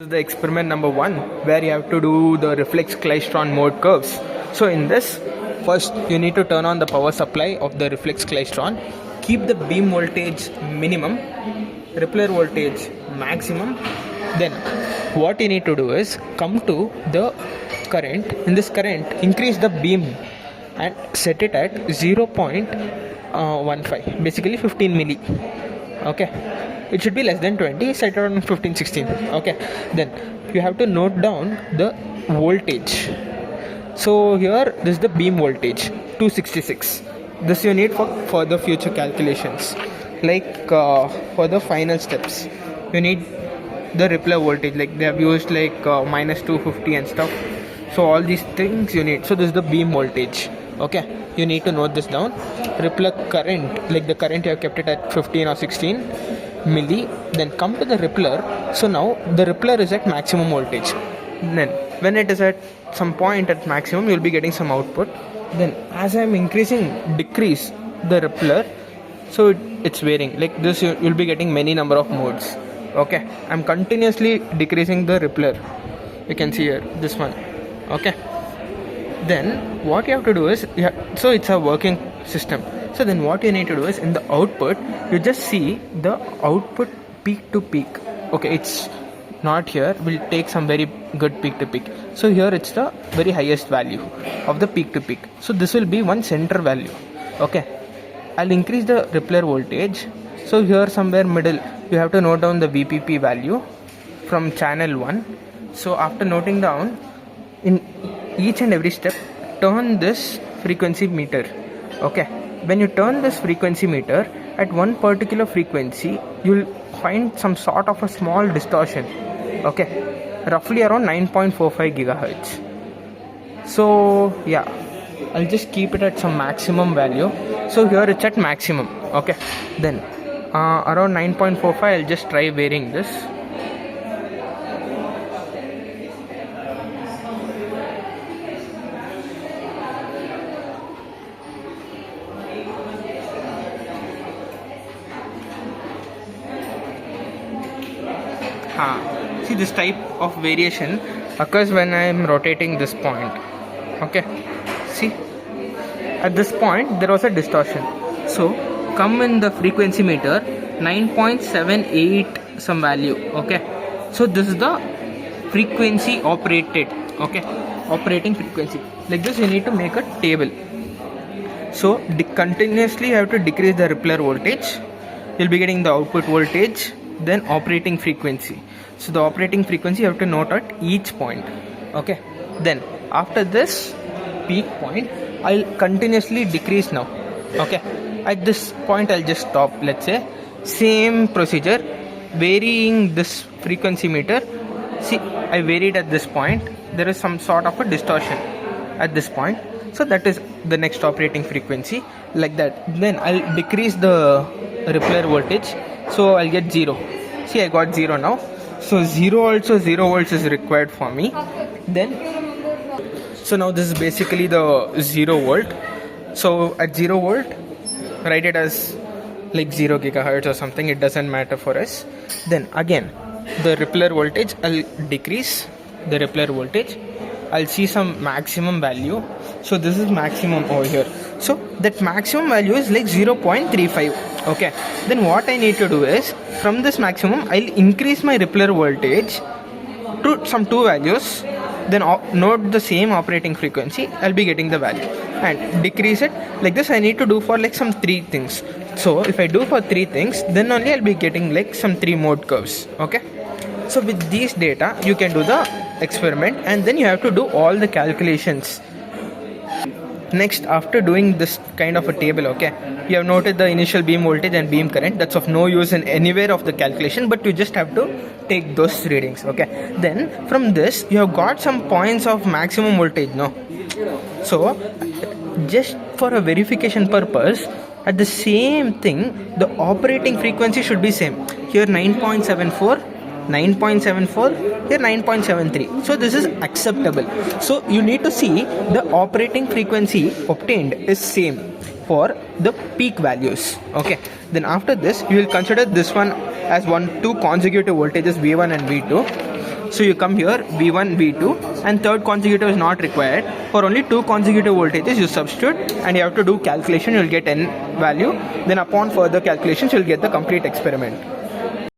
This is the experiment number 1 where you have to do the reflex klystron mode curves. So in this, first you need to turn on the power supply of the reflex klystron, keep the beam voltage minimum, Rippler voltage maximum. Then what you need to do is come to the current. In this current, increase the beam and set it at 0.15, basically 15 milli. Okay, it should be less than 20, set it on 15 16. Okay, then you have to note down the voltage. So here this is the beam voltage 266. This you need for the future calculations, like for the final steps you need the Rippler voltage, like they have used like minus 250 and stuff. So all these things you need. So this is the beam voltage. Okay, you need to note this down. Rippler current, like the current you have kept it at 15 or 16 milli. Then come to the Rippler. So now the Rippler is at maximum voltage. Then when it is at some point at maximum, you'll be getting some output. Then as I am decrease the Rippler, so it's varying. Like this, you'll be getting many number of modes. Okay, I'm continuously decreasing the Rippler. You can see here this one. Okay, then what you have to do is, so it's a working system. So then what you need to do is, in the output you just see the output peak to peak. Okay, it's not here, we'll take some very good peak to peak. So here it's the very highest value of the peak to peak. So this will be one center value. Okay, I'll increase the Rippler voltage. So here somewhere middle you have to note down the VPP value from channel 1. So after noting down, in each and every step turn this frequency meter. Okay, when you turn this frequency meter at one particular frequency, you'll find some sort of a small distortion. Okay, roughly around 9.45 gigahertz. So yeah, I'll just keep it at some maximum value. So here it's at maximum. Okay, then around 9.45, I'll just try varying this. See, this type of variation occurs when I am rotating this point. Okay, see, at this point there was a distortion. So come in the frequency meter 9.78 some value. Okay, so this is the frequency operated. Okay, operating frequency. Like this you need to make a table. So continuously you have to decrease the Rippler voltage. You'll be getting the output voltage, then operating frequency. So the operating frequency you have to note at each point. Okay, then after this peak point, I'll continuously decrease now. Okay, at this point I'll just stop. Let's say same procedure, varying this frequency meter. See, I varied at this point. There is some sort of a distortion at this point. So that is the next operating frequency, like that. Then I'll decrease the Rippler voltage. So I'll get 0. See, I got 0 now. So 0 also, 0 volts is required for me. Then, so now this is basically the 0 volt. So at 0 volt, write it as like 0 gigahertz or something. It doesn't matter for us. Then again, the Rippler voltage, I'll decrease the Rippler voltage. I'll see some maximum value. So this is maximum over here. So that maximum value is like 0.35. Okay, then what I need to do is, from this maximum I'll increase my Rippler voltage to some 2 values, then note the same operating frequency. I'll be getting the value and decrease it. Like this I need to do for like some 3 things. So if I do for 3 things, then only I'll be getting like some 3 mode curves. Okay, so with these data you can do the experiment, and then you have to do all the calculations. Next, after doing this kind of a table, okay, you have noted the initial beam voltage and beam current. That's of no use in anywhere of the calculation, but you just have to take those readings. Okay, then from this you have got some points of maximum voltage, no? So just for a verification purpose, at the same thing, the operating frequency should be same. Here 9.74, 9.74, here 9.73. So this is acceptable. So you need to see the operating frequency obtained is same for the peak values. Okay, then after this you will consider this one as two consecutive voltages V1 and V2. So you come here V1, V2, and third consecutive is not required. For only 2 consecutive voltages you substitute, and you have to do calculation. You'll get n value. Then upon further calculations you'll get the complete experiment.